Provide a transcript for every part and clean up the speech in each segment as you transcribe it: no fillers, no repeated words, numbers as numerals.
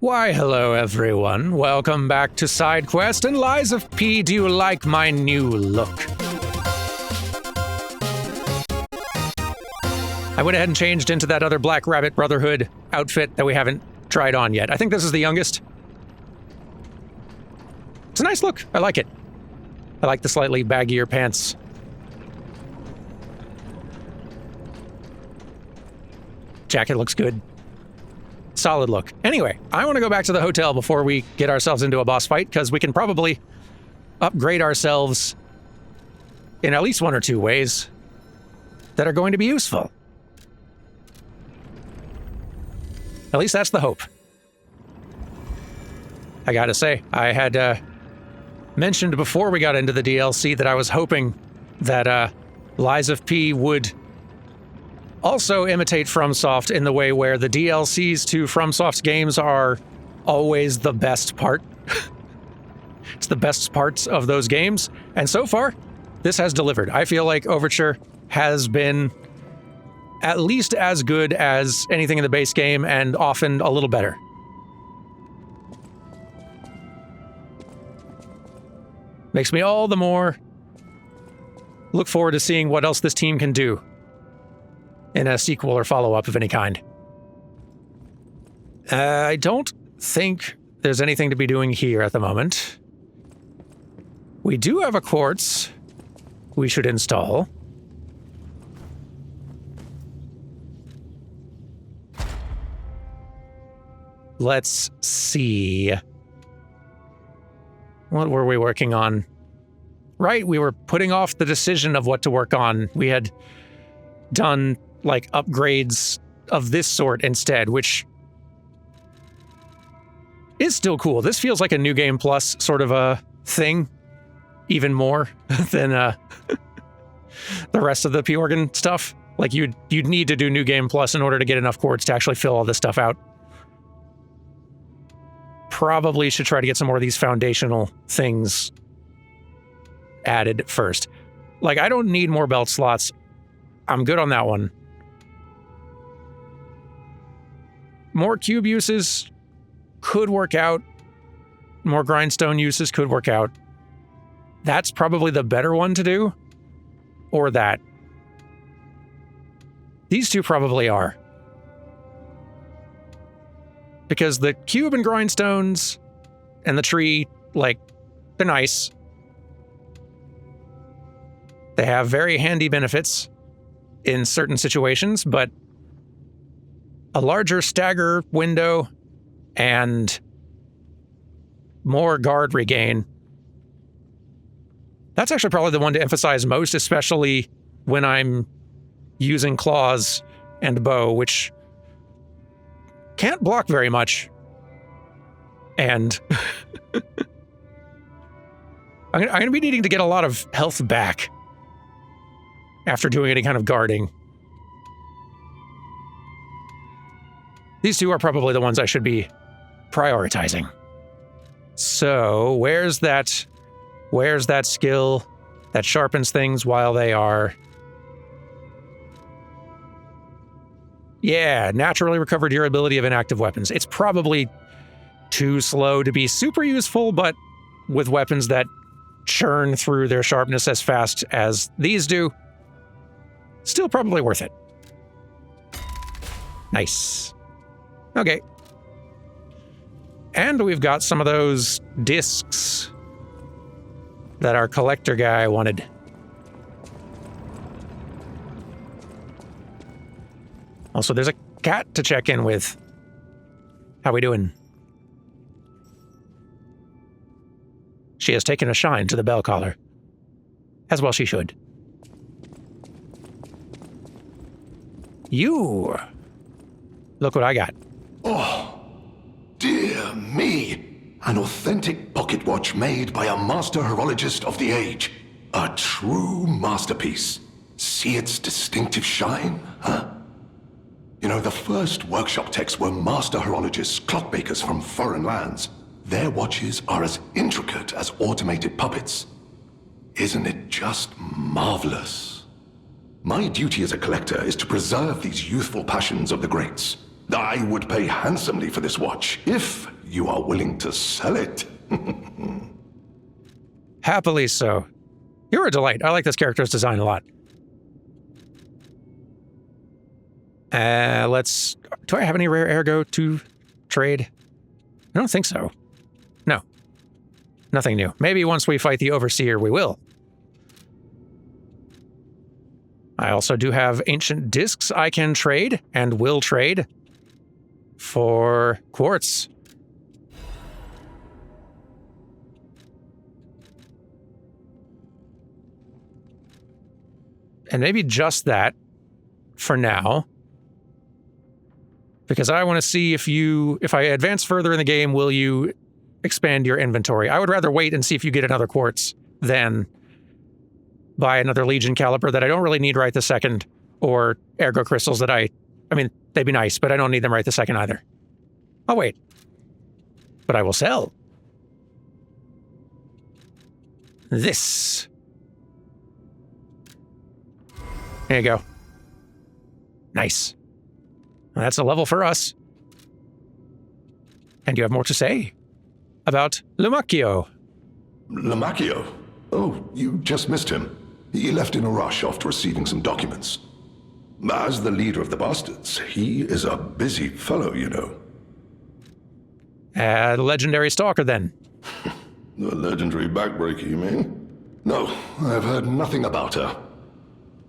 Why, hello everyone. Welcome back to Side Quest and Lies of P. Do you like my new look? I went ahead and changed into that other Black Rabbit Brotherhood outfit that we haven't tried on yet. I think this is the youngest. It's a nice look. I like it. I like the slightly baggier pants. Jacket looks good. Solid look. Anyway, I want to go back to the hotel before we get ourselves into a boss fight, because we can probably upgrade ourselves in at least one or two ways that are going to be useful. At least that's the hope. I gotta say, I had mentioned before we got into the DLC that I was hoping that Lies of P would also imitate FromSoft in the way where the DLCs to FromSoft's games are always the best part. It's the best parts of those games, and so far, this has delivered. I feel like Overture has been at least as good as anything in the base game, and often a little better. Makes me all the more look forward to seeing what else this team can do in a sequel or follow-up of any kind. I don't think there's anything to be doing here at the moment. We do have a quartz we should install. Let's see. What were we working on? Right, we were putting off the decision of what to work on. We had done like upgrades of this sort instead, which is still cool. This feels like a New Game Plus sort of a thing, even more than the rest of the P-Organ stuff. Like you'd need to do New Game Plus in order to get enough quartz to actually fill all this stuff out. Probably should try to get some more of these foundational things added first. Like, I don't need more belt slots. I'm good on that one. More cube uses could work out. More grindstone uses could work out. That's probably the better one to do. Or that. These two probably are. Because the cube and grindstones and the tree, like, they're nice. They have very handy benefits in certain situations, but a larger stagger window and more guard regain. That's actually probably the one to emphasize most, especially when I'm using claws and bow, which can't block very much. And I'm going to be needing to get a lot of health back after doing any kind of guarding. These two are probably the ones I should be prioritizing. So, where's that skill that sharpens things while they are... Yeah, naturally recover durability of inactive weapons. It's probably too slow to be super useful, but with weapons that churn through their sharpness as fast as these do, still probably worth it. Nice. Okay. And we've got some of those discs that our collector guy wanted. Also, there's a cat to check in with. How we doing? She has taken a shine to the bell collar. As well she should. You! Look what I got. Oh, dear me. An authentic pocket watch made by a master horologist of the age. A true masterpiece. See its distinctive shine, huh? You know, the first workshop techs were master horologists, clockmakers from foreign lands. Their watches are as intricate as automated puppets. Isn't it just marvelous? My duty as a collector is to preserve these youthful passions of the greats. I would pay handsomely for this watch, if you are willing to sell it. Happily so. You're a delight. I like this character's design a lot. Do I have any rare ergo to trade? I don't think so. No. Nothing new. Maybe once we fight the Overseer, we will. I also do have ancient discs I can trade, and will trade, for quartz. And maybe just that, for now. Because I want to see if I advance further in the game, will you expand your inventory? I would rather wait and see if you get another quartz than buy another Legion caliber that I don't really need right this second, or ergo crystals that I mean, they'd be nice, but I don't need them right this second either. I'll wait. But I will sell. This. There you go. Nice. Well, that's a level for us. And you have more to say about Lumacchio. Lumacchio? Oh, you just missed him. He left in a rush after receiving some documents. As the leader of the bastards, he is a busy fellow, you know. The legendary stalker, then. The legendary backbreaker, you mean? No, I've heard nothing about her.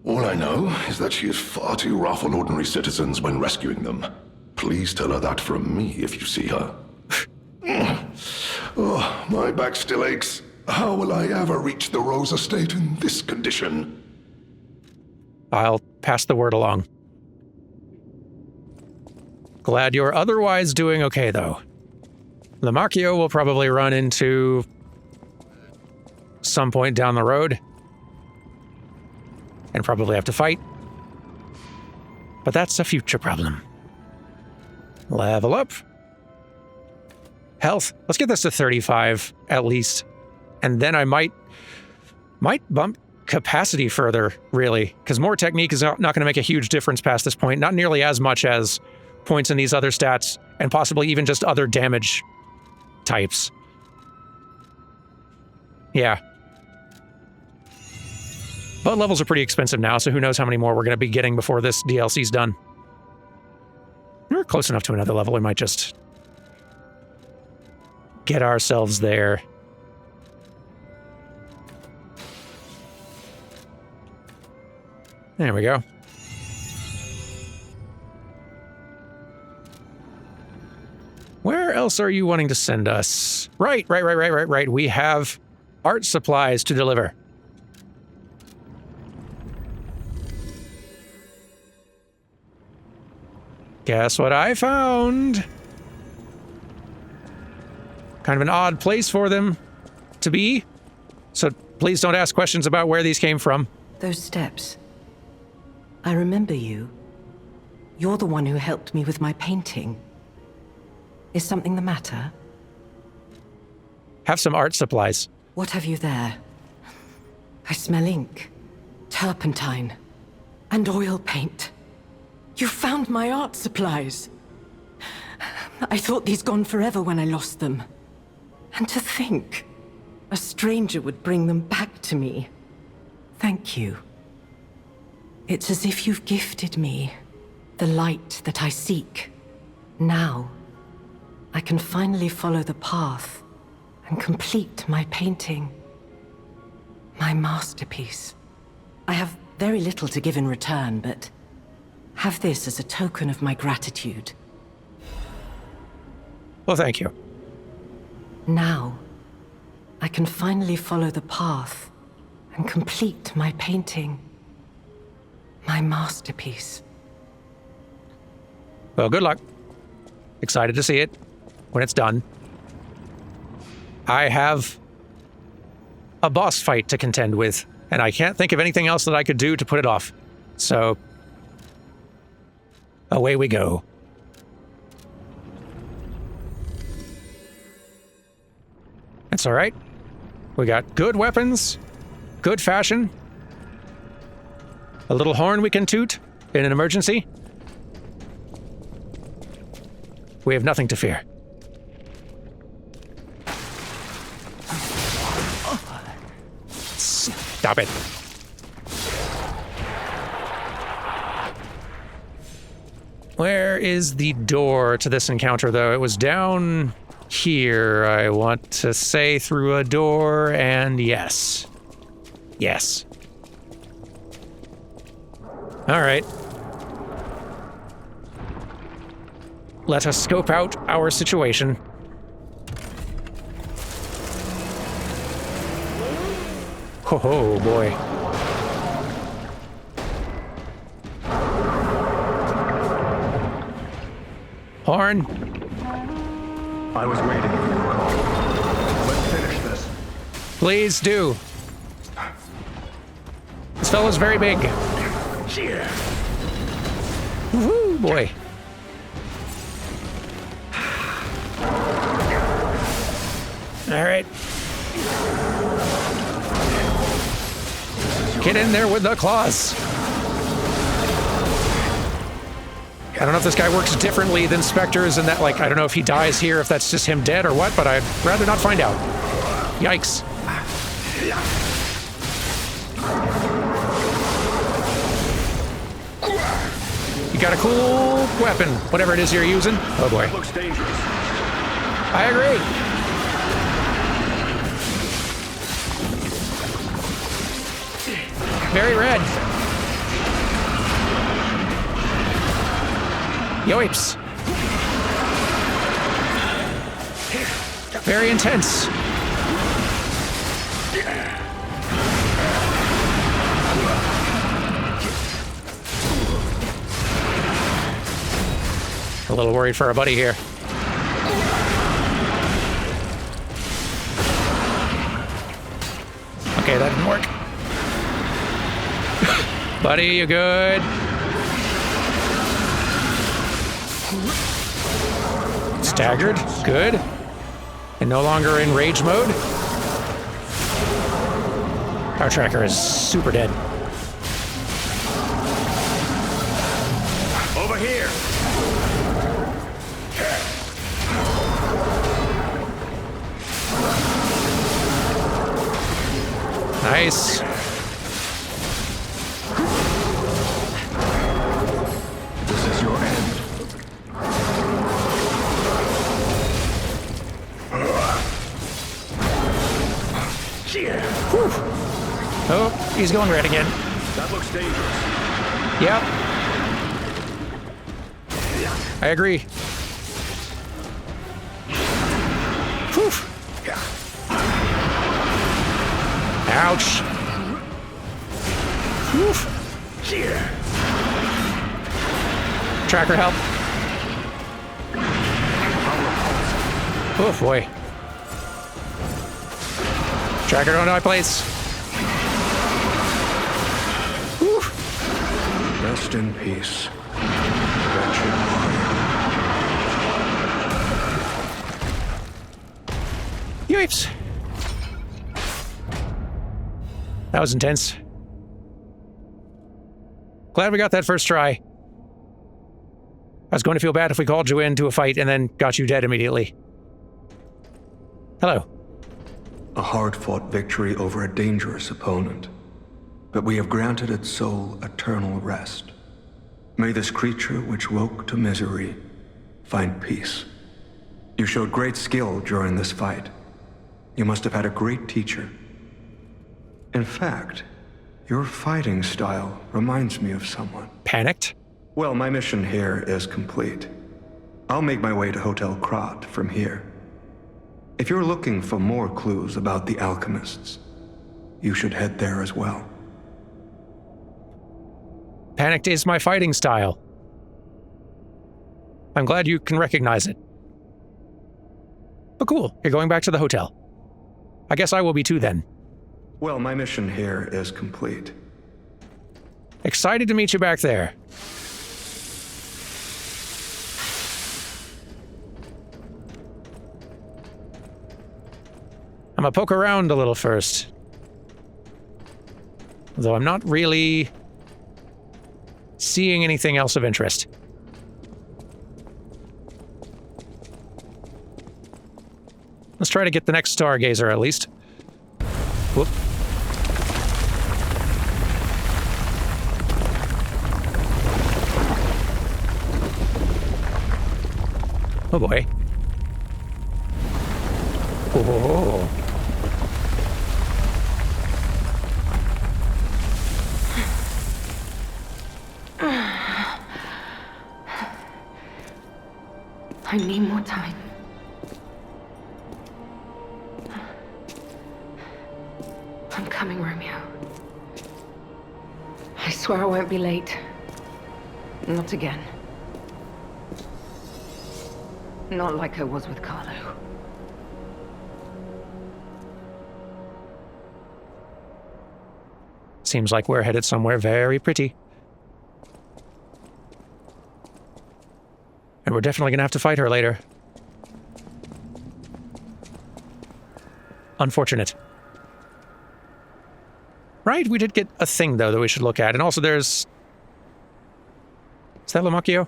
All I know is that she is far too rough on ordinary citizens when rescuing them. Please tell her that from me if you see her. Oh, my back still aches. How will I ever reach the Rose Estate in this condition? I'll pass the word along. Glad you're otherwise doing okay, though. Lumacchio will probably run into some point down the road. And probably have to fight. But that's a future problem. Level up. Health. Let's get this to 35 at least. And then I might bump capacity further, really. Because more technique is not going to make a huge difference past this point. Not nearly as much as points in these other stats. And possibly even just other damage types. Yeah. But levels are pretty expensive now, so who knows how many more we're going to be getting before this DLC's done. We're close enough to another level, we might just get ourselves there. There we go. Where else are you wanting to send us? Right. We have art supplies to deliver. Guess what I found? Kind of an odd place for them to be. So please don't ask questions about where these came from. Those steps. I remember you. You're the one who helped me with my painting. Is something the matter? Have some art supplies. What have you there? I smell ink, turpentine, and oil paint. You found my art supplies. I thought these gone forever when I lost them. And to think, a stranger would bring them back to me. Thank you. It's as if you've gifted me the light that I seek. Now, I can finally follow the path and complete my painting. My masterpiece. I have very little to give in return, but have this as a token of my gratitude. Well, thank you. Now, I can finally follow the path and complete my painting. My masterpiece. Well, good luck. Excited to see it when it's done. I have a boss fight to contend with, and I can't think of anything else that I could do to put it off. So, away we go. That's all right. We got good weapons, good fashion, a little horn we can toot in an emergency. We have nothing to fear. Stop it. Where is the door to this encounter, though? It was down here, I want to say, through a door, and yes. Yes. All right. Let us scope out our situation. Oh boy. Horn. I was waiting for your call. Let's finish this. Please do. This fellow's very big. Yeah. Woohoo, boy. All right. Get in there with the claws. I don't know if this guy works differently than Spectres and that, like, I don't know if he dies here, if that's just him dead or what, but I'd rather not find out. Yikes. You got a cool weapon, whatever it is you're using. Oh boy. Looks dangerous. I agree. Very red. Yoips. Very intense. A little worried for our buddy here. Okay, that didn't work. Buddy, you good? Staggered, good. And no longer in rage mode. Our tracker is super dead. Over here. Nice. This is your end. Whew. Oh, he's going red again. That looks dangerous. Yep. I agree. Whew. Ouch. Whew. Tracker help. Oh boy. Tracker don't know my place. Whew. Rest in peace. Wretched warrior. Yipes. That was intense. Glad we got that first try. I was going to feel bad if we called you into a fight and then got you dead immediately. Hello. A hard-fought victory over a dangerous opponent. But we have granted its soul eternal rest. May this creature which woke to misery find peace. You showed great skill during this fight. You must have had a great teacher. In fact, your fighting style reminds me of someone. Panicked? Well, my mission here is complete. I'll make my way to Hotel Krat from here. If you're looking for more clues about the alchemists, you should head there as well. Panicked is my fighting style. I'm glad you can recognize it. But cool, you're going back to the hotel. I guess I will be too then. Well, my mission here is complete. Excited to meet you back there. I'm gonna poke around a little first. Though I'm not really seeing anything else of interest. Let's try to get the next stargazer at least. Whoop. Oh boy. Oh. I need more time. I'm coming, Romeo. I swear I won't be late. Not again. Not like I was with Carlo. Seems like we're headed somewhere very pretty. And we're definitely gonna have to fight her later. Unfortunate. Right, we did get a thing, though, that we should look at. And also there's... Is that Lamacchio?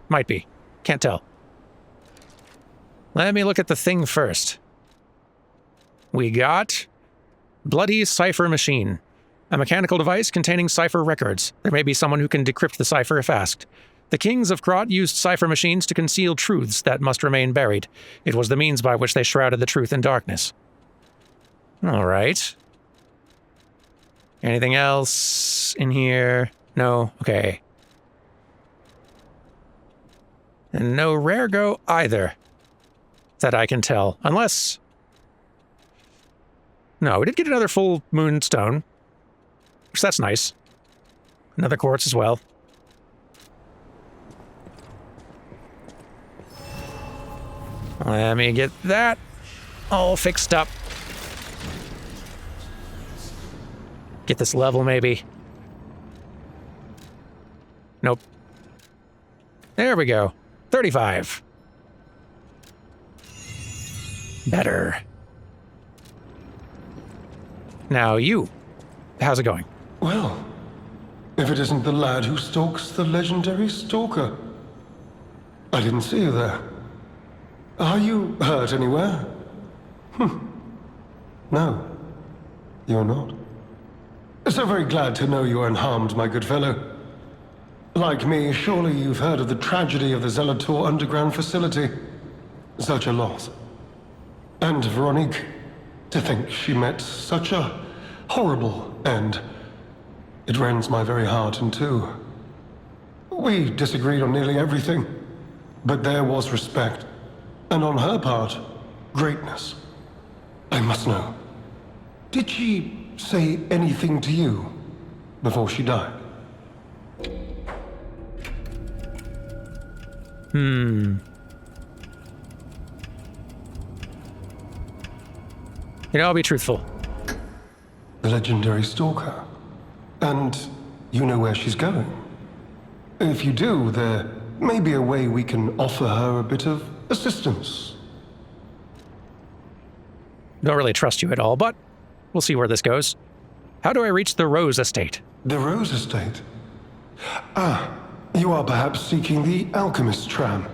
Might be. Can't tell. Let me look at the thing first. We got... Bloody Cipher Machine. A mechanical device containing cipher records. There may be someone who can decrypt the cipher if asked. The kings of Krot used cipher machines to conceal truths that must remain buried. It was the means by which they shrouded the truth in darkness. All right. Anything else in here? No? Okay. And no Rarego either. That I can tell. Unless... No, we did get another full moon stone. So that's nice. Another quartz as well. Let me get that all fixed up. Get this level, maybe. Nope. There we go. 35. Better. Now you. How's it going? Well, if it isn't the lad who stalks the legendary stalker. I didn't see you there. Are you hurt anywhere? No, you're not. So very glad to know you are unharmed, my good fellow. Like me, surely you've heard of the tragedy of the Zelator underground facility. Such a loss. And Veronique, to think she met such a horrible end. It rends my very heart in two. We disagreed on nearly everything, but there was respect. And on her part, greatness. I must know. Did she say anything to you before she died? You know, I'll be truthful. The legendary stalker. And you know where she's going? If you do, there may be a way we can offer her a bit of assistance. Don't really trust you at all, but we'll see where this goes. How do I reach the Rose Estate? The Rose Estate? Ah, you are perhaps seeking the Alchemist tram.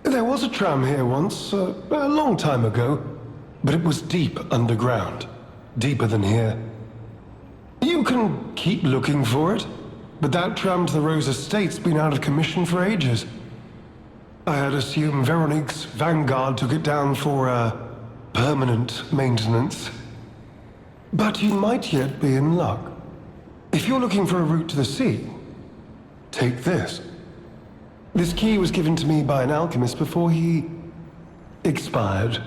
There was a tram here once, a long time ago, but it was deep underground. Deeper than here. You can keep looking for it, but that tram to the Rose Estate's been out of commission for ages. I had assumed Veronique's Vanguard took it down for, permanent maintenance. But you might yet be in luck. If you're looking for a route to the sea, take this. This key was given to me by an alchemist before he expired.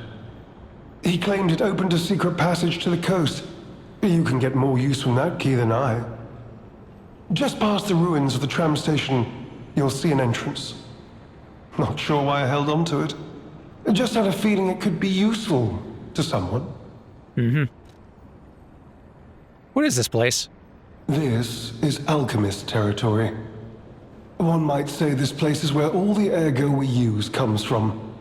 He claimed it opened a secret passage to the coast. You can get more use from that key than I. Just past the ruins of the tram station, you'll see an entrance. Not sure why I held on to it. I just had a feeling it could be useful to someone. What is this place? This is alchemist territory. One might say this place is where all the ergo we use comes from.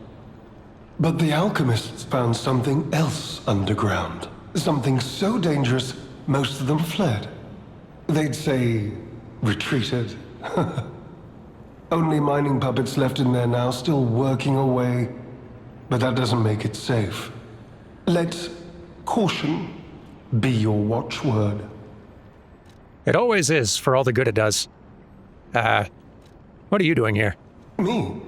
But the alchemists found something else underground. Something so dangerous, most of them fled. They'd say, retreated. Only mining puppets left in there now, still working away. but that doesn't make it safe. Let caution be your watchword. It always is, for all the good it does. What are you doing here? Me?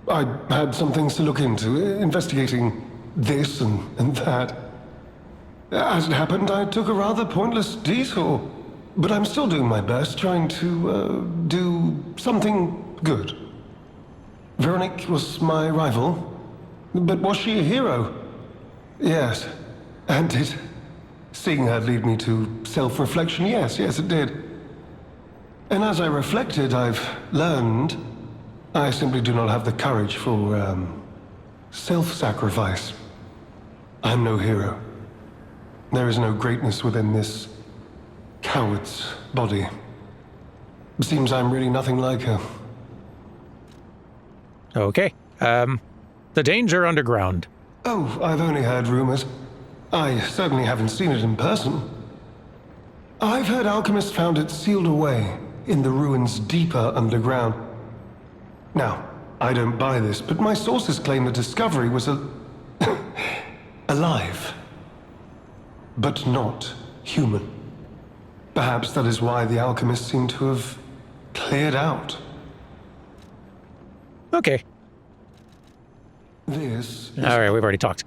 I had some things to look into, investigating this and that. As it happened, I took a rather pointless detour, but I'm still doing my best, trying to, do something good. Veronique was my rival, but was she a hero? Yes, and did seeing her lead me to self-reflection? Yes, it did. And as I reflected, I've learned I simply do not have the courage for, self-sacrifice. I'm no hero. There is no greatness within this coward's body. It seems I'm really nothing like her. Okay. The danger underground. Oh, I've only heard rumors. I certainly haven't seen it in person. I've heard alchemists found it sealed away in the ruins deeper underground. Now, I don't buy this, but my sources claim the discovery was alive. But not human. Perhaps that is why the alchemists seem to have cleared out. Okay. This is... All right, we've already talked.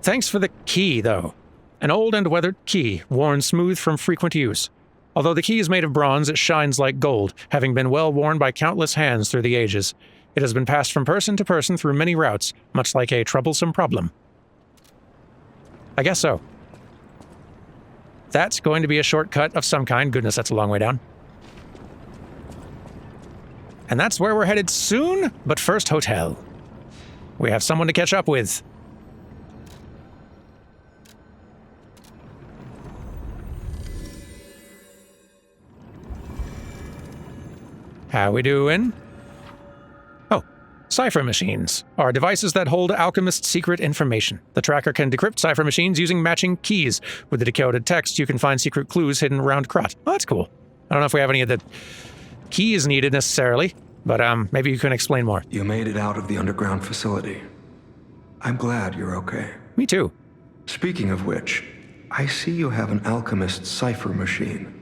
Thanks for the key, though. An old and weathered key, worn smooth from frequent use. Although the key is made of bronze, it shines like gold, having been well worn by countless hands through the ages. It has been passed from person to person through many routes, much like a troublesome problem. I guess so. That's going to be a shortcut of some kind. Goodness, that's a long way down. And that's where we're headed soon, but first hotel. We have someone to catch up with. How we doing? Oh, cipher machines are devices that hold alchemist secret information. The tracker can decrypt cipher machines using matching keys. With the decoded text, you can find secret clues hidden around Krot. Oh, that's cool. I don't know if we have any of the keys needed necessarily, but maybe you can explain more. You made it out of the underground facility. I'm glad you're okay. Me too. Speaking of which, I see you have an alchemist cipher machine.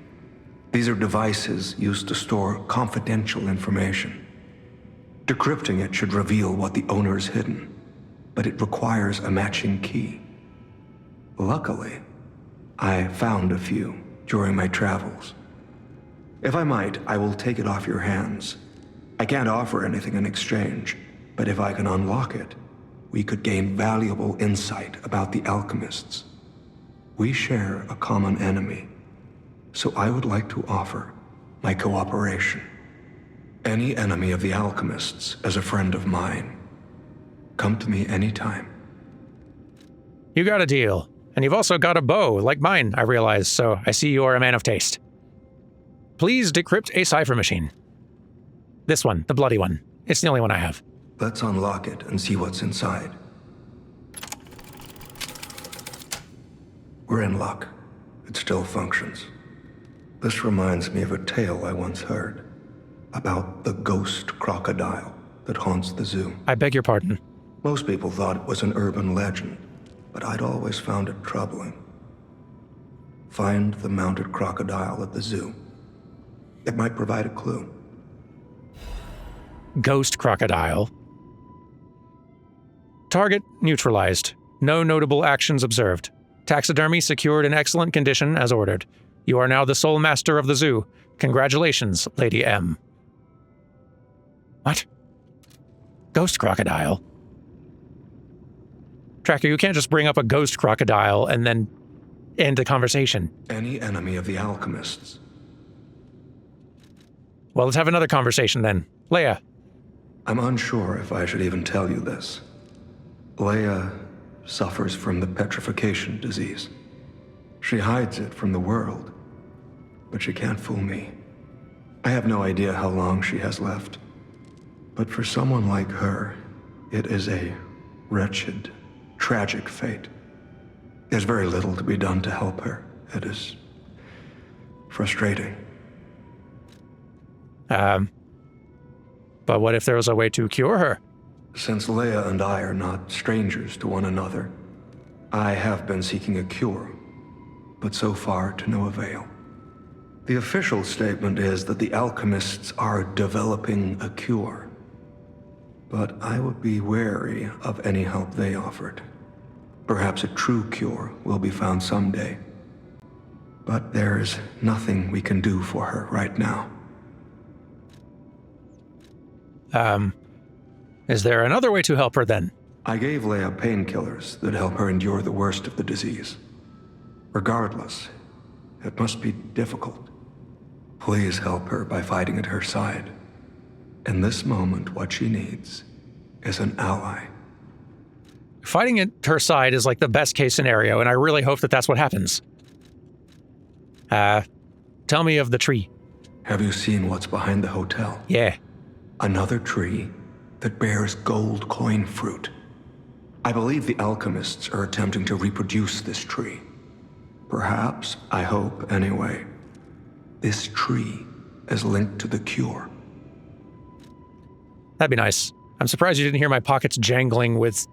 These are devices used to store confidential information. Decrypting it should reveal what the owner's hidden, but it requires a matching key. Luckily, I found a few during my travels. If I might, I will take it off your hands. I can't offer anything in exchange, but if I can unlock it, we could gain valuable insight about the alchemists. We share a common enemy, so I would like to offer my cooperation. Any enemy of the alchemists as a friend of mine. Come to me anytime. You got a deal. And you've also got a bow, like mine, I realize, so I see you're a man of taste. Please decrypt a cipher machine. This one, the bloody one. It's the only one I have. Let's unlock it and see what's inside. We're in luck. It still functions. This reminds me of a tale I once heard about the ghost crocodile that haunts the zoo. I beg your pardon. Most people thought it was an urban legend, but I'd always found it troubling. Find the mounted crocodile at the zoo. It might provide a clue. Ghost crocodile. Target neutralized. No notable actions observed. Taxidermy secured in excellent condition as ordered. You are now the sole master of the zoo. Congratulations, Lady M. What? Ghost crocodile? Tracker, you can't just bring up a ghost crocodile and then end the conversation. Any enemy of the alchemists. Well, let's have another conversation then. Leia. I'm unsure if I should even tell you this. Leia suffers from the petrification disease. She hides it from the world, but she can't fool me. I have no idea how long she has left. But for someone like her, it is a wretched, tragic fate. There's very little to be done to help her. It is frustrating. But what if there was a way to cure her? Since Leia and I are not strangers to one another, I have been seeking a cure, but so far to no avail. The official statement is that the alchemists are developing a cure, but I would be wary of any help they offered. Perhaps a true cure will be found someday, but there is nothing we can do for her right now. Is there another way to help her then? I gave Leia painkillers that help her endure the worst of the disease. Regardless, it must be difficult. Please help her by fighting at her side. In this moment, what she needs is an ally. Fighting at her side is like the best case scenario, and I really hope that that's what happens. Tell me of the tree. Have you seen what's behind the hotel? Yeah. Another tree that bears gold coin fruit. I believe the alchemists are attempting to reproduce this tree. Perhaps, I hope anyway, this tree is linked to the cure. That'd be nice. I'm surprised you didn't hear my pockets jangling with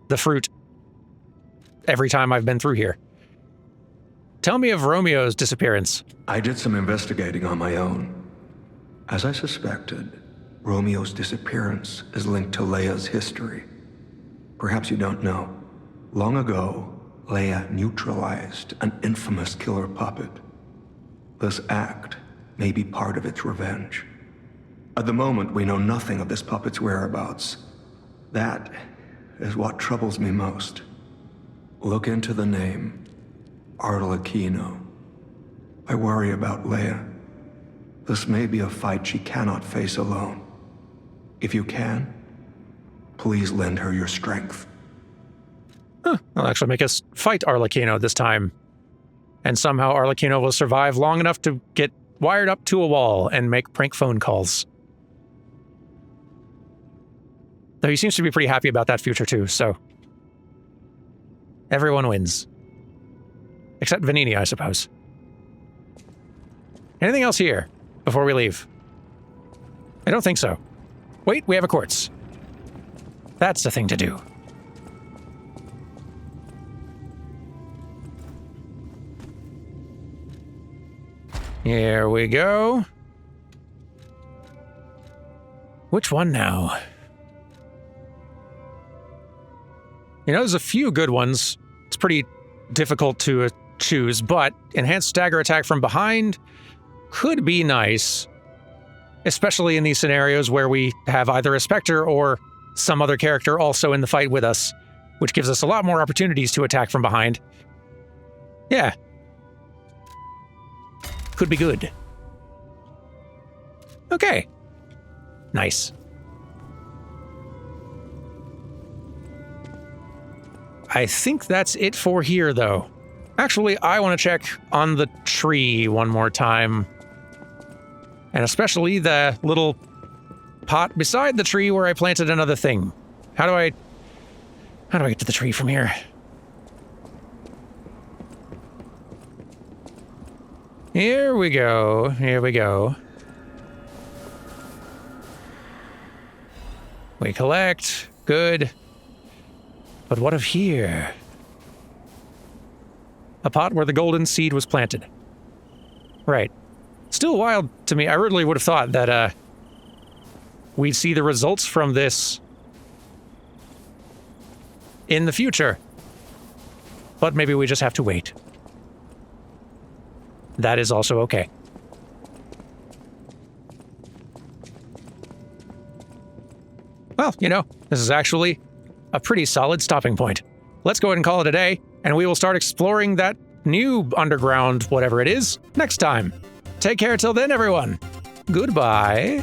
the fruit every time I've been through here. Tell me of Romeo's disappearance. I did some investigating on my own. As I suspected, Romeo's disappearance is linked to Leia's history. Perhaps you don't know. Long ago, Leia neutralized an infamous killer puppet. This act may be part of its revenge. At the moment, we know nothing of this puppet's whereabouts. That is what troubles me most. Look into the name, Arlecchino. I worry about Leia. This may be a fight she cannot face alone. If you can, please lend her your strength. I'll actually make us fight Arlecchino this time. And somehow Arlecchino will survive long enough to get wired up to a wall and make prank phone calls. Though he seems to be pretty happy about that future too, so... everyone wins. Except Vanini, I suppose. Anything else here before we leave? I don't think so. Wait, we have a quartz. That's the thing to do. Here we go. Which one now? You know, there's a few good ones. It's pretty difficult to choose, but enhanced stagger attack from behind could be nice, especially in these scenarios where we have either a Spectre or some other character also in the fight with us, which gives us a lot more opportunities to attack from behind. Yeah. Could be good. Okay. Nice. I think that's it for here, though. Actually, I want to check on the tree one more time. And especially the little pot beside the tree where I planted another thing. How do I get to the tree from here? Here we go. Here we go. We collect. Good. But what of here? A pot where the golden seed was planted. Right. Still wild to me. I really would have thought that we'd see the results from this in the future. But maybe we just have to wait. That is also okay. Well, you know, this is actually a pretty solid stopping point. Let's go ahead and call it a day, and we will start exploring that new underground whatever it is next time. Take care till then, everyone. Goodbye.